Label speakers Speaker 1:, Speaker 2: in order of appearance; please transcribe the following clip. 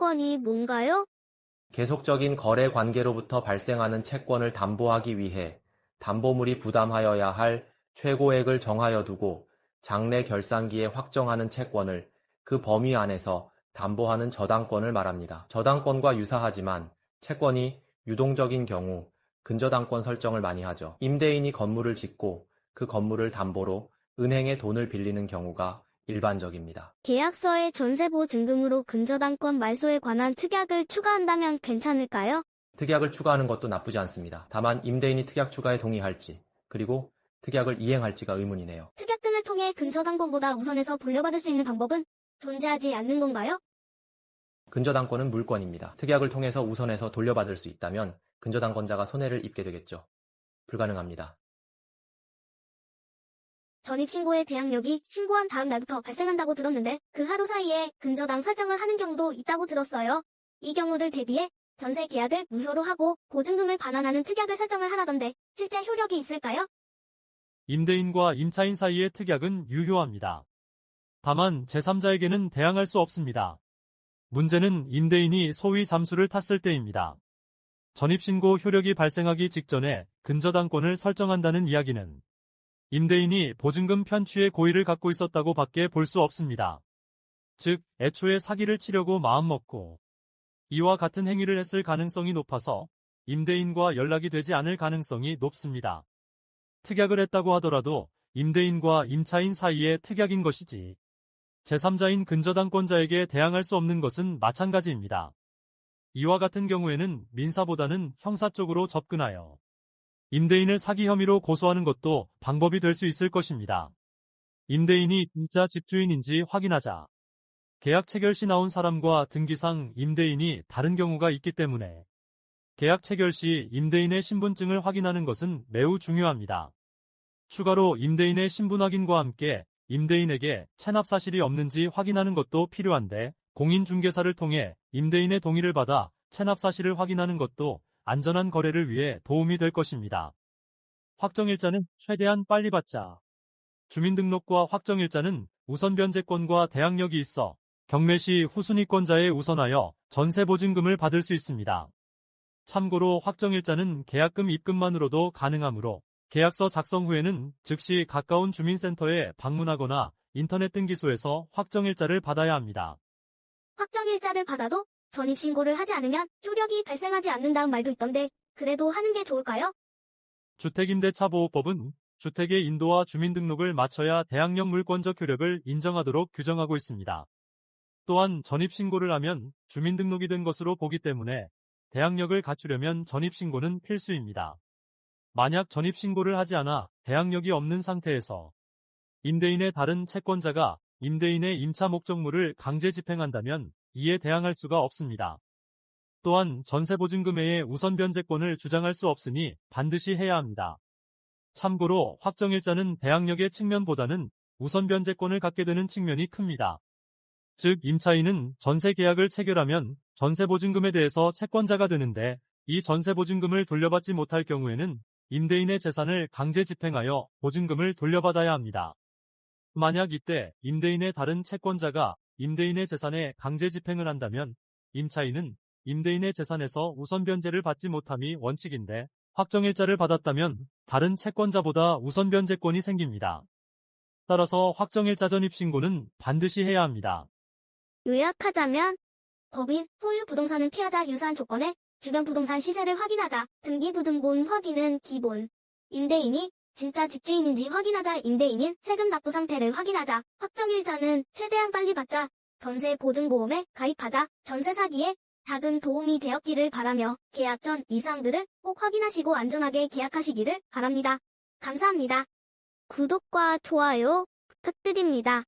Speaker 1: 채권이 뭔가요?
Speaker 2: 계속적인 거래 관계로부터 발생하는 채권을 담보하기 위해 담보물이 부담하여야 할 최고액을 정하여 두고 장래 결산기에 확정하는 채권을 그 범위 안에서 담보하는 저당권을 말합니다. 저당권과 유사하지만 채권이 유동적인 경우 근저당권 설정을 많이 하죠. 임대인이 건물을 짓고 그 건물을 담보로 은행에 돈을 빌리는 경우가 일반적입니다.
Speaker 1: 계약서에 전세보증금으로 근저당권 말소에 관한 특약을 추가한다면 괜찮을까요?
Speaker 2: 특약을 추가하는 것도 나쁘지 않습니다. 다만 임대인이 특약 추가에 동의할지 그리고 특약을 이행할지가 의문이네요.
Speaker 1: 특약 등을 통해 근저당권보다 우선해서 돌려받을 수 있는 방법은 존재하지 않는 건가요?
Speaker 2: 근저당권은 물권입니다. 특약을 통해서 우선해서 돌려받을 수 있다면 근저당권자가 손해를 입게 되겠죠. 불가능합니다.
Speaker 1: 전입신고의 대항력이 신고한 다음 날부터 발생한다고 들었는데 그 하루 사이에 근저당 설정을 하는 경우도 있다고 들었어요. 이 경우를 대비해 전세 계약을 무효로 하고 보증금을 반환하는 특약을 설정을 하라던데 실제 효력이 있을까요?
Speaker 3: 임대인과 임차인 사이의 특약은 유효합니다. 다만 제3자에게는 대항할 수 없습니다. 문제는 임대인이 소위 잠수를 탔을 때입니다. 전입신고 효력이 발생하기 직전에 근저당권을 설정한다는 이야기는 임대인이 보증금 편취의 고의를 갖고 있었다고 밖에 볼 수 없습니다. 즉, 애초에 사기를 치려고 마음먹고 이와 같은 행위를 했을 가능성이 높아서 임대인과 연락이 되지 않을 가능성이 높습니다. 특약을 했다고 하더라도 임대인과 임차인 사이의 특약인 것이지 제3자인 근저당권자에게 대항할 수 없는 것은 마찬가지입니다. 이와 같은 경우에는 민사보다는 형사 쪽으로 접근하여 임대인을 사기 혐의로 고소하는 것도 방법이 될 수 있을 것입니다. 임대인이 진짜 집주인인지 확인하자. 계약 체결 시 나온 사람과 등기상 임대인이 다른 경우가 있기 때문에 계약 체결 시 임대인의 신분증을 확인하는 것은 매우 중요합니다. 추가로 임대인의 신분 확인과 함께 임대인에게 체납 사실이 없는지 확인하는 것도 필요한데 공인중개사를 통해 임대인의 동의를 받아 체납 사실을 확인하는 것도 안전한 거래를 위해 도움이 될 것입니다. 확정일자는 최대한 빨리 받자. 주민등록과 확정일자는 우선 변제권과 대항력이 있어 경매 시 후순위권자에 우선하여 전세보증금을 받을 수 있습니다. 참고로 확정일자는 계약금 입금만으로도 가능하므로 계약서 작성 후에는 즉시 가까운 주민센터에 방문하거나 인터넷 등기소에서 확정일자를 받아야 합니다.
Speaker 1: 확정일자를 받아도 전입신고를 하지 않으면 효력이 발생하지 않는다는 말도 있던데 그래도 하는 게 좋을까요?
Speaker 3: 주택임대차보호법은 주택의 인도와 주민등록을 마쳐야 대항력 물권적 효력을 인정하도록 규정하고 있습니다. 또한 전입신고를 하면 주민등록이 된 것으로 보기 때문에 대항력을 갖추려면 전입신고는 필수입니다. 만약 전입신고를 하지 않아 대항력이 없는 상태에서 임대인의 다른 채권자가 임대인의 임차 목적물을 강제 집행한다면 이에 대항할 수가 없습니다. 또한 전세보증금의 우선 변제권을 주장할 수 없으니 반드시 해야 합니다. 참고로 확정일자는 대항력의 측면보다는 우선 변제권을 갖게 되는 측면이 큽니다. 즉 임차인은 전세 계약을 체결하면 전세보증금에 대해서 채권자가 되는데 이 전세보증금을 돌려받지 못할 경우에는 임대인의 재산을 강제 집행하여 보증금을 돌려받아야 합니다. 만약 이때 임대인의 다른 채권자가 임대인의 재산에 강제 집행을 한다면 임차인은 임대인의 재산에서 우선 변제를 받지 못함이 원칙인데 확정일자를 받았다면 다른 채권자보다 우선 변제권이 생깁니다. 따라서 확정일자 전입신고는 반드시 해야 합니다.
Speaker 1: 요약하자면 법인, 소유 부동산은 피하자 유사한 조건에 주변 부동산 시세를 확인하자. 등기부등본 확인은 기본. 임대인이 진짜 집주인인지 확인하자. 임대인인 세금 납부 상태를 확인하자. 확정일자는 최대한 빨리 받자. 전세 보증보험에 가입하자. 전세 사기에 작은 도움이 되었기를 바라며 계약 전 이 사항들을 꼭 확인하시고 안전하게 계약하시기를 바랍니다. 감사합니다. 구독과 좋아요 부탁드립니다.